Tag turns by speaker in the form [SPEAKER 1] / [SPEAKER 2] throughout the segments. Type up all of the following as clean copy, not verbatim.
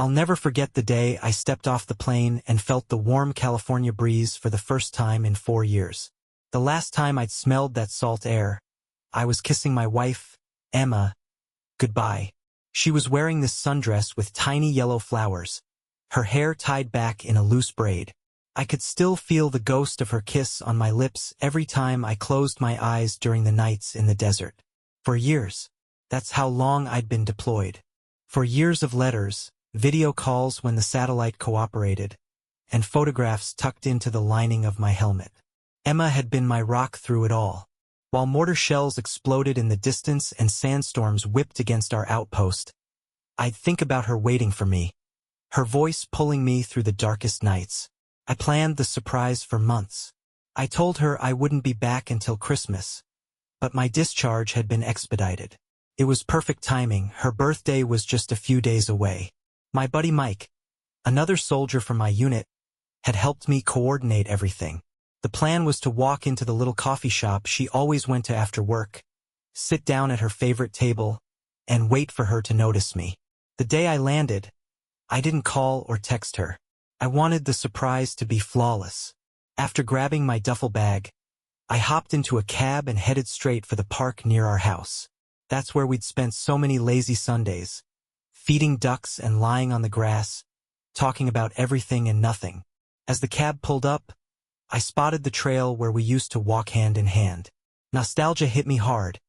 [SPEAKER 1] I'll never forget the day I stepped off the plane and felt the warm California breeze for the first time in 4 years. The last time I'd smelled that salt air, I was kissing my wife, Emma, goodbye. She was wearing this sundress with tiny yellow flowers, her hair tied back in a loose braid. I could still feel the ghost of her kiss on my lips every time I closed my eyes during the nights in the desert. For years, that's how long I'd been deployed. For years of letters, video calls when the satellite cooperated, and photographs tucked into the lining of my helmet. Emma had been my rock through it all. While mortar shells exploded in the distance and sandstorms whipped against our outpost, I'd think about her waiting for me, her voice pulling me through the darkest nights. I planned the surprise for months. I told her I wouldn't be back until Christmas, but my discharge had been expedited. It was perfect timing. Her birthday was just a few days away. My buddy Mike, another soldier from my unit, had helped me coordinate everything. The plan was to walk into the little coffee shop she always went to after work, sit down at her favorite table, and wait for her to notice me. The day I landed, I didn't call or text her. I wanted the surprise to be flawless. After grabbing my duffel bag, I hopped into a cab and headed straight for the park near our house. That's where we'd spent so many lazy Sundays, feeding ducks and lying on the grass, talking about everything and nothing. As the cab pulled up, I spotted the trail where we used to walk hand in hand. Nostalgia hit me hard,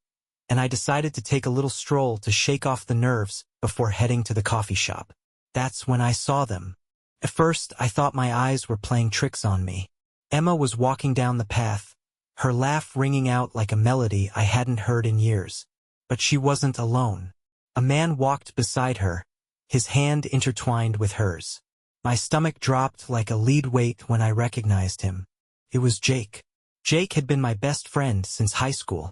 [SPEAKER 1] and I decided to take a little stroll to shake off the nerves before heading to the coffee shop. That's when I saw them. At first, I thought my eyes were playing tricks on me. Emma was walking down the path, her laugh ringing out like a melody I hadn't heard in years. But she wasn't alone. A man walked beside her, his hand intertwined with hers. My stomach dropped like a lead weight when I recognized him. It was Jake. Jake had been my best friend since high school.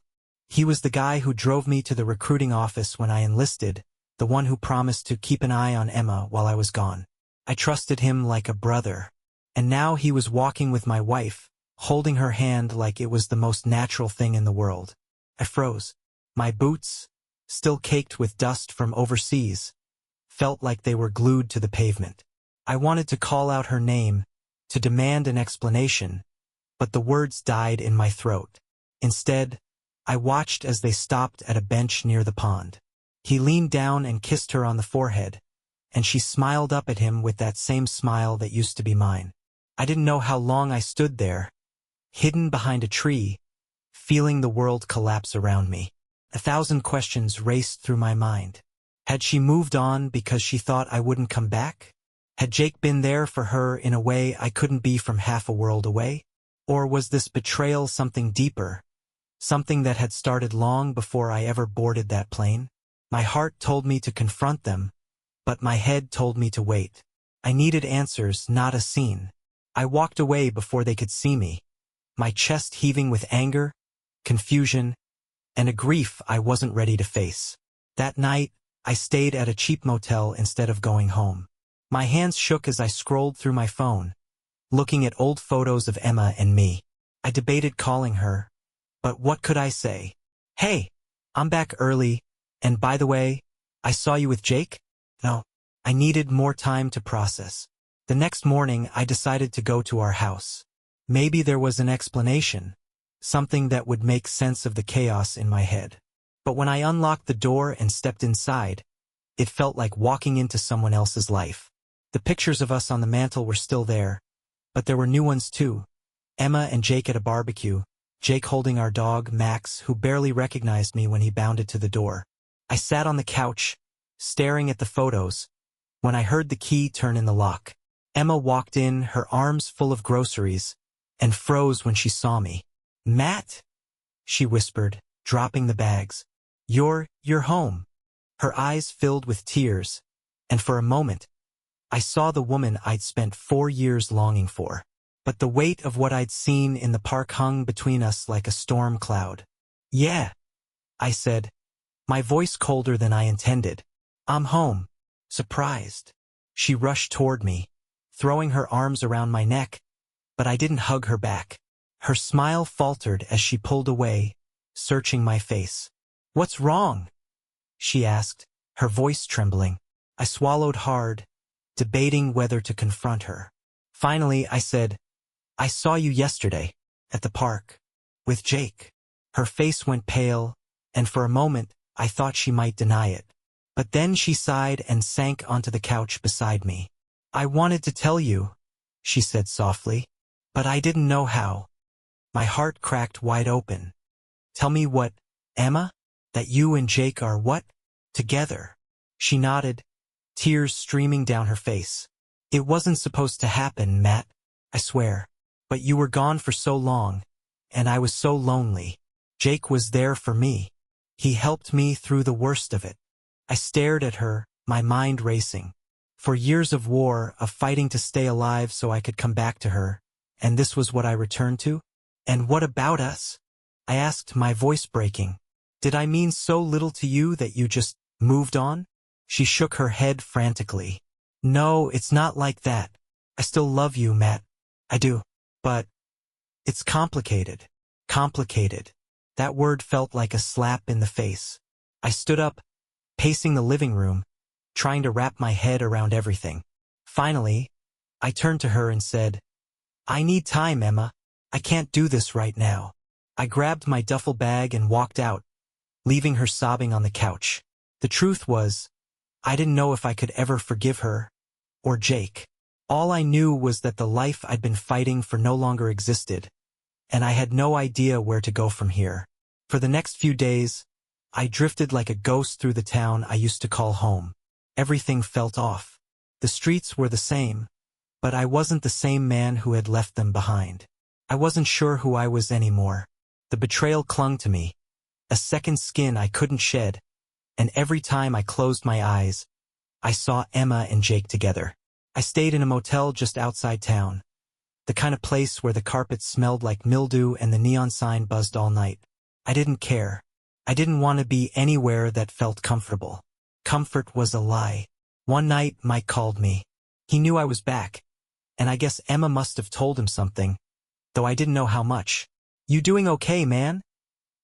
[SPEAKER 1] He was the guy who drove me to the recruiting office when I enlisted, the one who promised to keep an eye on Emma while I was gone. I trusted him like a brother. And now he was walking with my wife, holding her hand like it was the most natural thing in the world. I froze. My boots, still caked with dust from overseas, felt like they were glued to the pavement. I wanted to call out her name, to demand an explanation, but the words died in my throat. Instead, I watched as they stopped at a bench near the pond. He leaned down and kissed her on the forehead, and she smiled up at him with that same smile that used to be mine. I didn't know how long I stood there, hidden behind a tree, feeling the world collapse around me. 1,000 questions raced through my mind. Had she moved on because she thought I wouldn't come back? Had Jake been there for her in a way I couldn't be from half a world away? Or was this betrayal something deeper, something that had started long before I ever boarded that plane? My heart told me to confront them, but my head told me to wait. I needed answers, not a scene. I walked away before they could see me, my chest heaving with anger, confusion, and a grief I wasn't ready to face. That night, I stayed at a cheap motel instead of going home. My hands shook as I scrolled through my phone, looking at old photos of Emma and me. I debated calling her, but what could I say? Hey, I'm back early, and by the way, I saw you with Jake? No, I needed more time to process. The next morning, I decided to go to our house. Maybe there was an explanation, something that would make sense of the chaos in my head. But when I unlocked the door and stepped inside, it felt like walking into someone else's life. The pictures of us on the mantle were still there, but there were new ones too. Emma and Jake at a barbecue, Jake holding our dog, Max, who barely recognized me when he bounded to the door. I sat on the couch, staring at the photos, when I heard the key turn in the lock. Emma walked in, her arms full of groceries, and froze when she saw me. "Matt?" she whispered, dropping the bags. You're home." Her eyes filled with tears, and for a moment, I saw the woman I'd spent 4 years longing for. But the weight of what I'd seen in the park hung between us like a storm cloud. "Yeah," I said, my voice colder than I intended. "I'm home." Surprised, she rushed toward me, throwing her arms around my neck, but I didn't hug her back. Her smile faltered as she pulled away, searching my face. "What's wrong?" she asked, her voice trembling. I swallowed hard, debating whether to confront her. Finally, I said, "I saw you yesterday, at the park, with Jake." Her face went pale, and for a moment, I thought she might deny it. But then she sighed and sank onto the couch beside me. "I wanted to tell you," she said softly, "but I didn't know how." My heart cracked wide open. "Tell me what, Emma? That you and Jake are what? Together?" She nodded, tears streaming down her face. "It wasn't supposed to happen, Matt, I swear. But you were gone for so long, and I was so lonely. Jake was there for me. He helped me through the worst of it." I stared at her, my mind racing. For years of war, of fighting to stay alive so I could come back to her, and this was what I returned to? "And what about us?" I asked, my voice breaking. "Did I mean so little to you that you just moved on?" She shook her head frantically. "No, it's not like that. I still love you, Matt. I do. But it's complicated." Complicated. That word felt like a slap in the face. I stood up, pacing the living room, trying to wrap my head around everything. Finally, I turned to her and said, "I need time, Emma. I can't do this right now." I grabbed my duffel bag and walked out, leaving her sobbing on the couch. The truth was, I didn't know if I could ever forgive her, or Jake. All I knew was that the life I'd been fighting for no longer existed, and I had no idea where to go from here. For the next few days, I drifted like a ghost through the town I used to call home. Everything felt off. The streets were the same, but I wasn't the same man who had left them behind. I wasn't sure who I was anymore. The betrayal clung to me, a second skin I couldn't shed, and every time I closed my eyes, I saw Emma and Jake together. I stayed in a motel just outside town, the kind of place where the carpet smelled like mildew and the neon sign buzzed all night. I didn't care. I didn't want to be anywhere that felt comfortable. Comfort was a lie. One night, Mike called me. He knew I was back, and I guess Emma must have told him something, though I didn't know how much. "You doing okay, man?"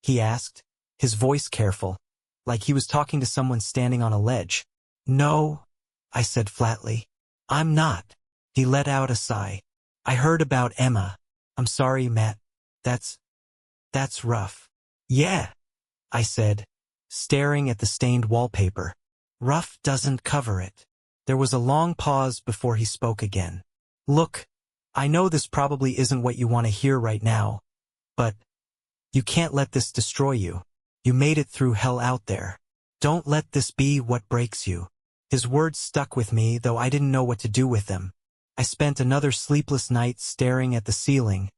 [SPEAKER 1] he asked, his voice careful, like he was talking to someone standing on a ledge. "No," I said flatly. "I'm not." He let out a sigh. "I heard about Emma. I'm sorry, Matt. That's rough." "Yeah," I said, staring at the stained wallpaper. "Rough doesn't cover it." There was a long pause before he spoke again. "Look, I know this probably isn't what you want to hear right now, but you can't let this destroy you. You made it through hell out there. Don't let this be what breaks you." His words stuck with me, though I didn't know what to do with them. I spent another sleepless night staring at the ceiling,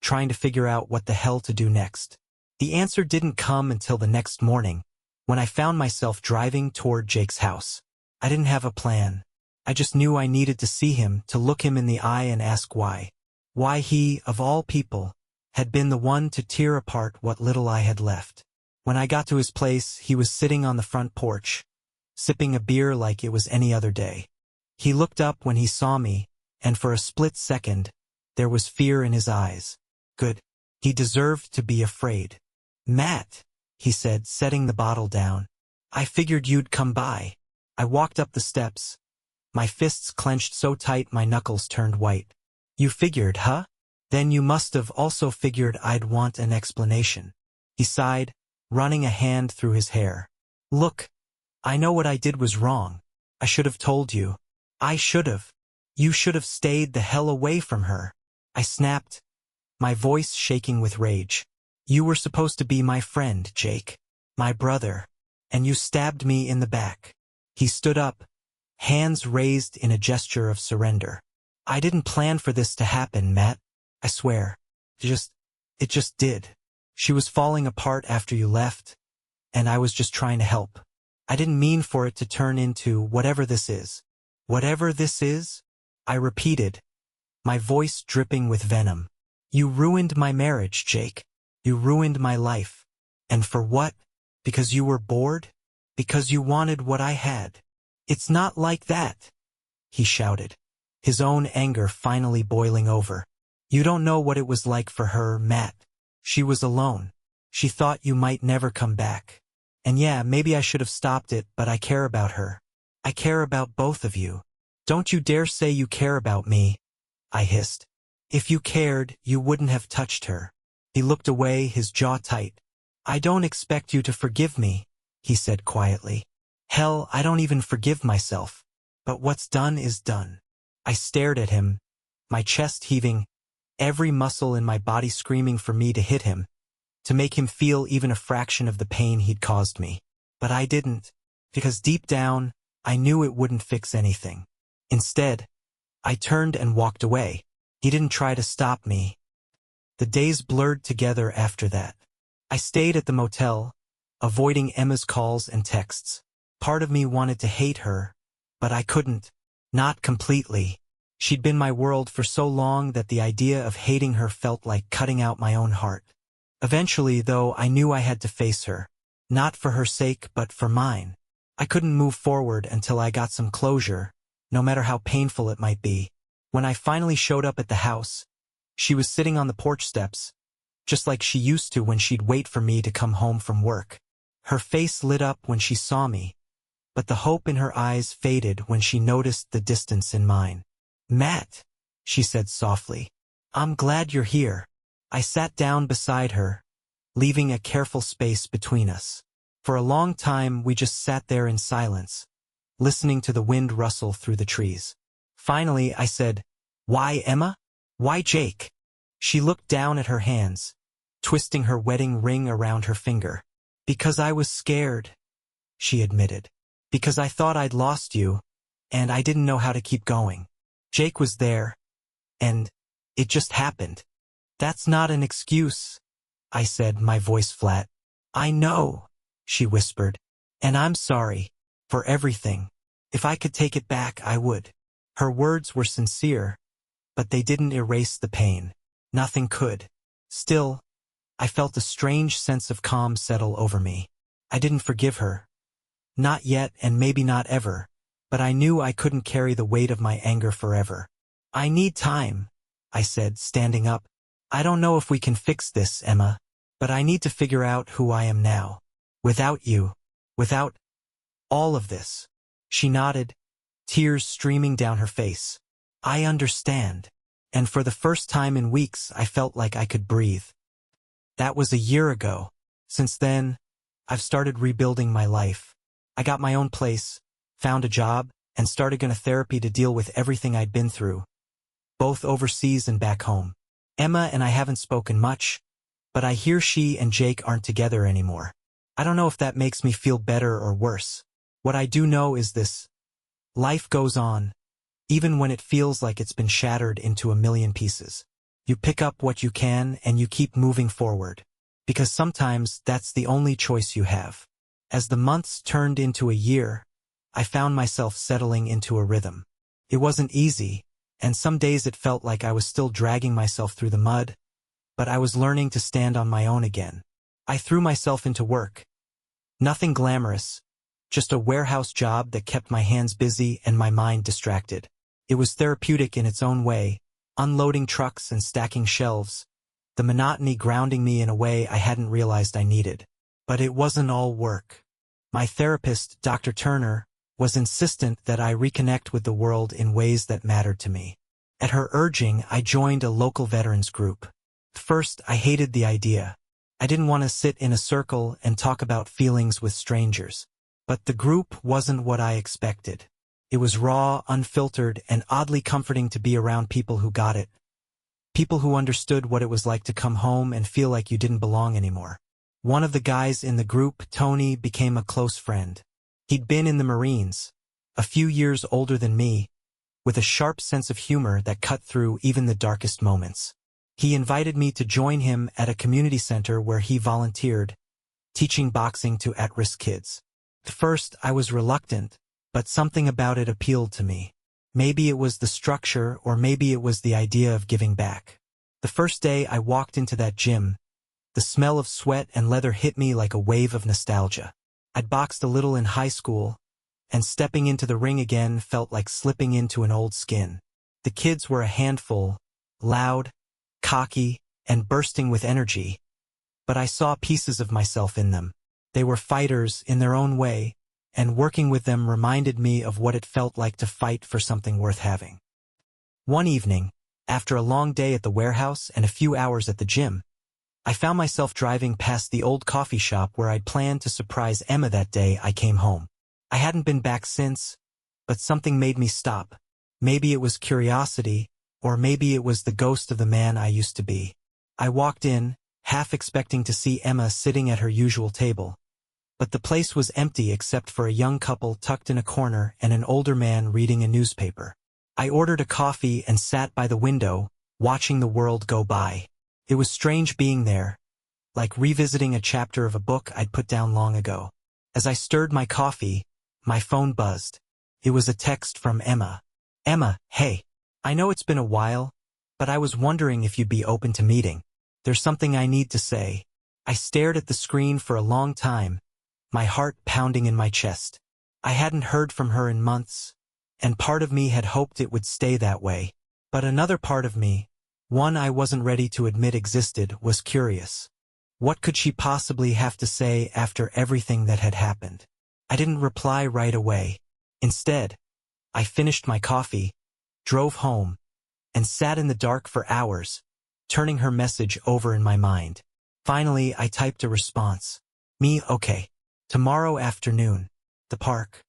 [SPEAKER 1] trying to figure out what the hell to do next. The answer didn't come until the next morning, when I found myself driving toward Jake's house. I didn't have a plan. I just knew I needed to see him, to look him in the eye and ask why. Why he, of all people, had been the one to tear apart what little I had left. When I got to his place, he was sitting on the front porch, sipping a beer like it was any other day. He looked up when he saw me, and for a split second, there was fear in his eyes. Good. He deserved to be afraid. "Matt," he said, setting the bottle down. "I figured you'd come by." I walked up the steps, my fists clenched so tight my knuckles turned white. "You figured, huh? Then you must have also figured I'd want an explanation." He sighed, running a hand through his hair. "Look, I know what I did was wrong. I should have told you. I should have. You should have stayed the hell away from her." I snapped, my voice shaking with rage. "You were supposed to be my friend, Jake. My brother. And you stabbed me in the back." He stood up, hands raised in a gesture of surrender. "I didn't plan for this to happen, Matt. I swear. It just did. She was falling apart after you left, and I was just trying to help. I didn't mean for it to turn into whatever this is." "Whatever this is?" I repeated, my voice dripping with venom. "You ruined my marriage, Jake. You ruined my life. And for what? Because you were bored? Because you wanted what I had?" "It's not like that," he shouted, his own anger finally boiling over. "You don't know what it was like for her, Matt. She was alone. She thought you might never come back. And yeah, maybe I should have stopped it, but I care about her. I care about both of you. Don't you dare say you care about me, I hissed. If you cared, you wouldn't have touched her. He looked away, his jaw tight. I don't expect you to forgive me, he said quietly. Hell, I don't even forgive myself. But what's done is done. I stared at him, my chest heaving, every muscle in my body screaming for me to hit him, to make him feel even a fraction of the pain he'd caused me. But I didn't, because deep down, I knew it wouldn't fix anything. Instead, I turned and walked away. He didn't try to stop me. The days blurred together after that. I stayed at the motel, avoiding Emma's calls and texts. Part of me wanted to hate her, but I couldn't. Not completely. She'd been my world for so long that the idea of hating her felt like cutting out my own heart. Eventually, though, I knew I had to face her. Not for her sake, but for mine. I couldn't move forward until I got some closure, no matter how painful it might be. When I finally showed up at the house, she was sitting on the porch steps, just like she used to when she'd wait for me to come home from work. Her face lit up when she saw me, but the hope in her eyes faded when she noticed the distance in mine. Matt, she said softly, I'm glad you're here. I sat down beside her, leaving a careful space between us. For a long time we just sat there in silence, listening to the wind rustle through the trees. Finally I said, Why Emma? Why Jake? She looked down at her hands, twisting her wedding ring around her finger. Because I was scared, she admitted. Because I thought I'd lost you, and I didn't know how to keep going. Jake was there, and it just happened. That's not an excuse, I said, my voice flat. I know, she whispered, and I'm sorry for everything. If I could take it back, I would. Her words were sincere, but they didn't erase the pain. Nothing could. Still, I felt a strange sense of calm settle over me. I didn't forgive her. Not yet, and maybe not ever, but I knew I couldn't carry the weight of my anger forever. I need time, I said, standing up. I don't know if we can fix this, Emma, but I need to figure out who I am now. Without you. Without all of this. She nodded, tears streaming down her face. I understand. And for the first time in weeks, I felt like I could breathe. That was a year ago. Since then, I've started rebuilding my life. I got my own place, found a job, and started going to therapy to deal with everything I'd been through, both overseas and back home. Emma and I haven't spoken much, but I hear she and Jake aren't together anymore. I don't know if that makes me feel better or worse. What I do know is this. Life goes on, even when it feels like it's been shattered into a million pieces. You pick up what you can and you keep moving forward, because sometimes that's the only choice you have. As the months turned into a year, I found myself settling into a rhythm. It wasn't easy, and some days it felt like I was still dragging myself through the mud, but I was learning to stand on my own again. I threw myself into work. Nothing glamorous, just a warehouse job that kept my hands busy and my mind distracted. It was therapeutic in its own way, unloading trucks and stacking shelves, the monotony grounding me in a way I hadn't realized I needed. But it wasn't all work. My therapist, Dr. Turner, was insistent that I reconnect with the world in ways that mattered to me. At her urging, I joined a local veterans group. First, I hated the idea. I didn't want to sit in a circle and talk about feelings with strangers. But the group wasn't what I expected. It was raw, unfiltered, and oddly comforting to be around people who got it. People who understood what it was like to come home and feel like you didn't belong anymore. One of the guys in the group, Tony, became a close friend. He'd been in the Marines, a few years older than me, with a sharp sense of humor that cut through even the darkest moments. He invited me to join him at a community center where he volunteered, teaching boxing to at-risk kids. At first, I was reluctant, but something about it appealed to me. Maybe it was the structure, or maybe it was the idea of giving back. The first day I walked into that gym, the smell of sweat and leather hit me like a wave of nostalgia. I'd boxed a little in high school, and stepping into the ring again felt like slipping into an old skin. The kids were a handful, loud, cocky, and bursting with energy, but I saw pieces of myself in them. They were fighters in their own way, and working with them reminded me of what it felt like to fight for something worth having. One evening, after a long day at the warehouse and a few hours at the gym, I found myself driving past the old coffee shop where I'd planned to surprise Emma that day I came home. I hadn't been back since, but something made me stop. Maybe it was curiosity, or maybe it was the ghost of the man I used to be. I walked in, half expecting to see Emma sitting at her usual table. But the place was empty except for a young couple tucked in a corner and an older man reading a newspaper. I ordered a coffee and sat by the window, watching the world go by. It was strange being there, like revisiting a chapter of a book I'd put down long ago. As I stirred my coffee, my phone buzzed. It was a text from Emma. "Emma, hey. I know it's been a while, but I was wondering if you'd be open to meeting. There's something I need to say." I stared at the screen for a long time, my heart pounding in my chest. I hadn't heard from her in months, and part of me had hoped it would stay that way. But another part of me, one I wasn't ready to admit existed, was curious. What could she possibly have to say after everything that had happened? I didn't reply right away. Instead, I finished my coffee, drove home, and sat in the dark for hours, turning her message over in my mind. Finally, I typed a response. "Me, okay. Tomorrow afternoon. The park."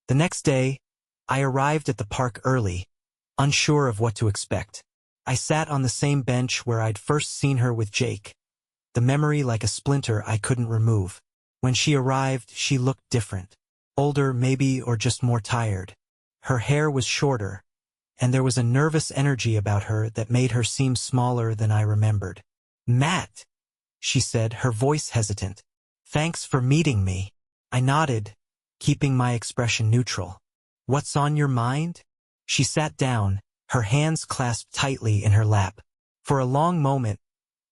[SPEAKER 1] The next day, I arrived at the park early, unsure of what to expect. I sat on the same bench where I'd first seen her with Jake, the memory like a splinter I couldn't remove. When she arrived, she looked different. Older, maybe, or just more tired. Her hair was shorter, and there was a nervous energy about her that made her seem smaller than I remembered. "Matt," she said, her voice hesitant. "Thanks for meeting me." I nodded, keeping my expression neutral. "What's on your mind?" She sat down, her hands clasped tightly in her lap. For a long moment,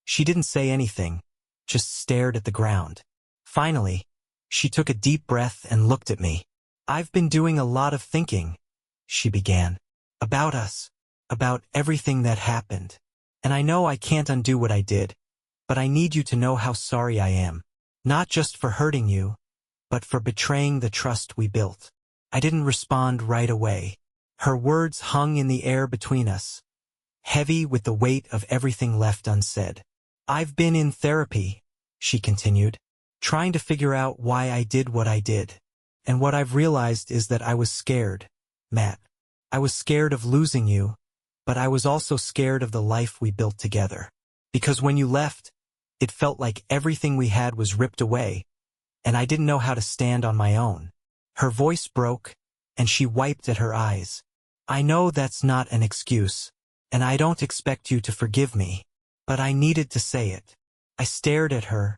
[SPEAKER 1] she didn't say anything, just stared at the ground. Finally, she took a deep breath and looked at me. "I've been doing a lot of thinking," she began. "About us. About everything that happened. And I know I can't undo what I did, but I need you to know how sorry I am. Not just for hurting you, but for betraying the trust we built." I didn't respond right away. Her words hung in the air between us, heavy with the weight of everything left unsaid. "I've been in therapy," she continued, "trying to figure out why I did what I did. And what I've realized is that I was scared, Matt. I was scared of losing you, but I was also scared of the life we built together. Because when you left, it felt like everything we had was ripped away, and I didn't know how to stand on my own." Her voice broke, and she wiped at her eyes. "I know that's not an excuse, and I don't expect you to forgive me, but I needed to say it." I stared at her,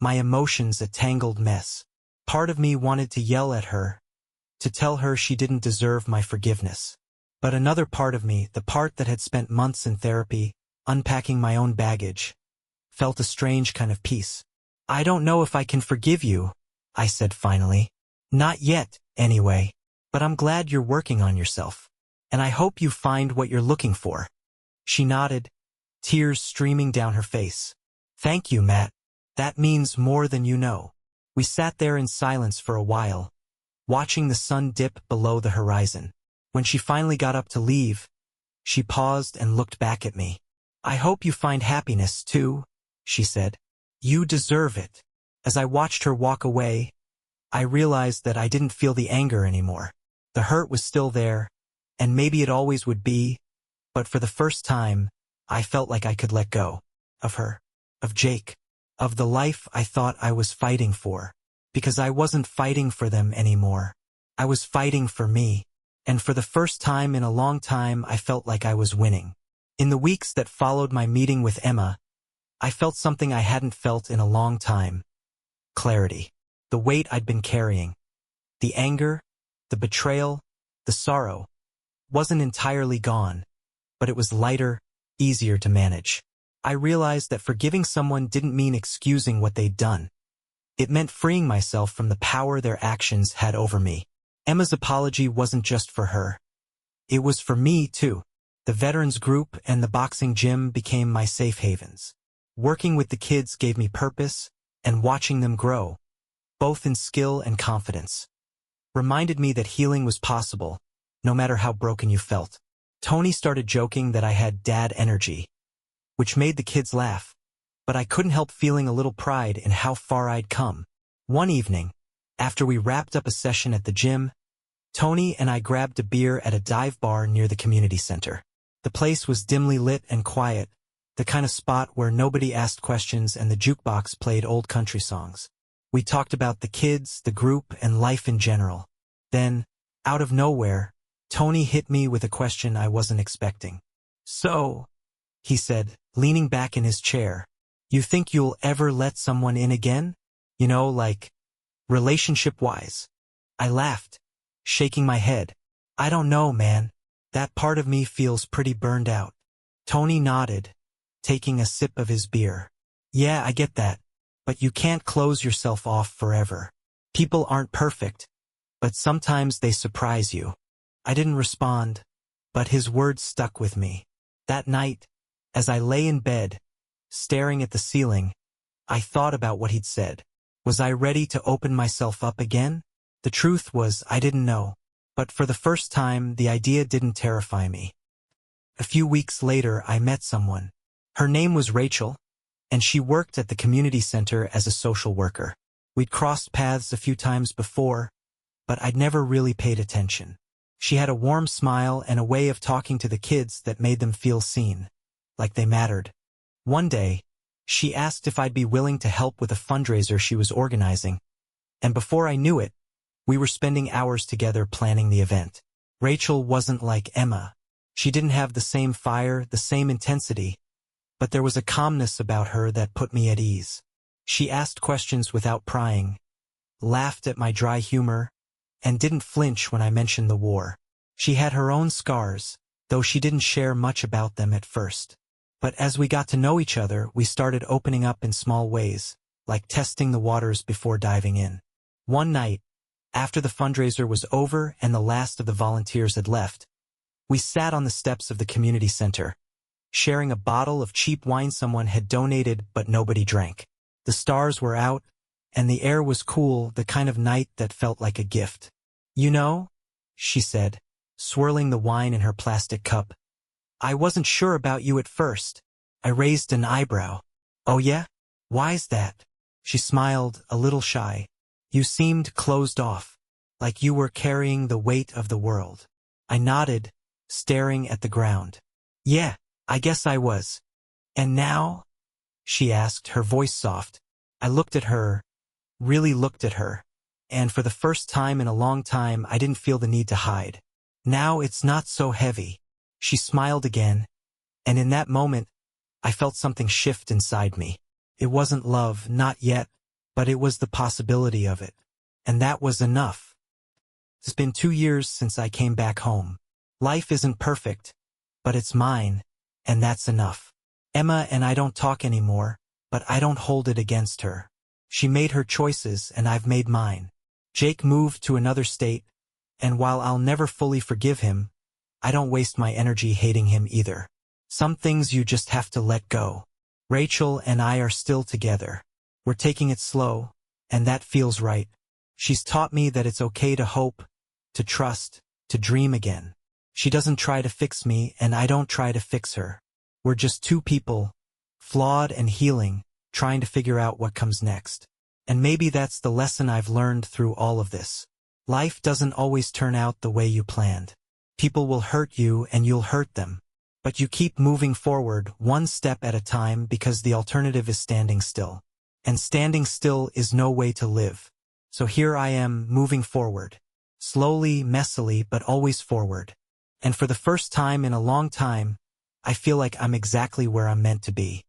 [SPEAKER 1] my emotions a tangled mess. Part of me wanted to yell at her, to tell her she didn't deserve my forgiveness. But another part of me, the part that had spent months in therapy, unpacking my own baggage, felt a strange kind of peace. "I don't know if I can forgive you," I said finally. "Not yet, anyway. But I'm glad you're working on yourself. And I hope you find what you're looking for." She nodded, tears streaming down her face. "Thank you, Matt. That means more than you know." We sat there in silence for a while, watching the sun dip below the horizon. When she finally got up to leave, she paused and looked back at me. "I hope you find happiness, too," she said. "You deserve it." As I watched her walk away, I realized that I didn't feel the anger anymore. The hurt was still there, and maybe it always would be, but for the first time, I felt like I could let go. Of her. Of Jake. Of the life I thought I was fighting for. Because I wasn't fighting for them anymore. I was fighting for me. And for the first time in a long time, I felt like I was winning. In the weeks that followed my meeting with Emma, I felt something I hadn't felt in a long time. Clarity. The weight I'd been carrying. The anger, the betrayal, the sorrow, wasn't entirely gone, but it was lighter, easier to manage. I realized that forgiving someone didn't mean excusing what they'd done. It meant freeing myself from the power their actions had over me. Emma's apology wasn't just for her. It was for me, too. The veterans group and the boxing gym became my safe havens. Working with the kids gave me purpose, and watching them grow, both in skill and confidence, reminded me that healing was possible, no matter how broken you felt. Tony started joking that I had dad energy, which made the kids laugh, but I couldn't help feeling a little pride in how far I'd come. One evening, after we wrapped up a session at the gym, Tony and I grabbed a beer at a dive bar near the community center. The place was dimly lit and quiet, the kind of spot where nobody asked questions and the jukebox played old country songs. We talked about the kids, the group, and life in general. Then, out of nowhere, Tony hit me with a question I wasn't expecting. "So," he said, leaning back in his chair, "you think you'll ever let someone in again? You know, like, relationship-wise?" I laughed, shaking my head. "I don't know, man. That part of me feels pretty burned out." Tony nodded, taking a sip of his beer. "Yeah, I get that. But you can't close yourself off forever. People aren't perfect, but sometimes they surprise you." I didn't respond, but his words stuck with me. That night, as I lay in bed, staring at the ceiling, I thought about what he'd said. Was I ready to open myself up again? The truth was, I didn't know. But for the first time, the idea didn't terrify me. A few weeks later, I met someone. Her name was Rachel, and she worked at the community center as a social worker. We'd crossed paths a few times before, but I'd never really paid attention. She had a warm smile and a way of talking to the kids that made them feel seen, like they mattered. One day, she asked if I'd be willing to help with a fundraiser she was organizing, and before I knew it, we were spending hours together planning the event. Rachel wasn't like Emma. She didn't have the same fire, the same intensity, but there was a calmness about her that put me at ease. She asked questions without prying, laughed at my dry humor, and didn't flinch when I mentioned the war. She had her own scars, though she didn't share much about them at first. But as we got to know each other, we started opening up in small ways, like testing the waters before diving in. One night, after the fundraiser was over and the last of the volunteers had left, we sat on the steps of the community center, sharing a bottle of cheap wine someone had donated but nobody drank. The stars were out, and the air was cool, the kind of night that felt like a gift. "You know," she said, swirling the wine in her plastic cup, "I wasn't sure about you at first." I raised an eyebrow. "Oh yeah? Why's that?" She smiled, a little shy. "You seemed closed off, like you were carrying the weight of the world." I nodded, staring at the ground. "Yeah, I guess I was. And now?" she asked, her voice soft. I looked at her, really looked at her, and for the first time in a long time I didn't feel the need to hide. "Now it's not so heavy." She smiled again, and in that moment, I felt something shift inside me. It wasn't love, not yet, but it was the possibility of it. And that was enough. It's been 2 years since I came back home. Life isn't perfect, but it's mine, and that's enough. Emma and I don't talk anymore, but I don't hold it against her. She made her choices, and I've made mine. Jake moved to another state, and while I'll never fully forgive him, I don't waste my energy hating him either. Some things you just have to let go. Rachel and I are still together. We're taking it slow, and that feels right. She's taught me that it's okay to hope, to trust, to dream again. She doesn't try to fix me, and I don't try to fix her. We're just two people, flawed and healing, trying to figure out what comes next. And maybe that's the lesson I've learned through all of this. Life doesn't always turn out the way you planned. People will hurt you and you'll hurt them. But you keep moving forward one step at a time because the alternative is standing still. And standing still is no way to live. So here I am moving forward. Slowly, messily, but always forward. And for the first time in a long time, I feel like I'm exactly where I'm meant to be.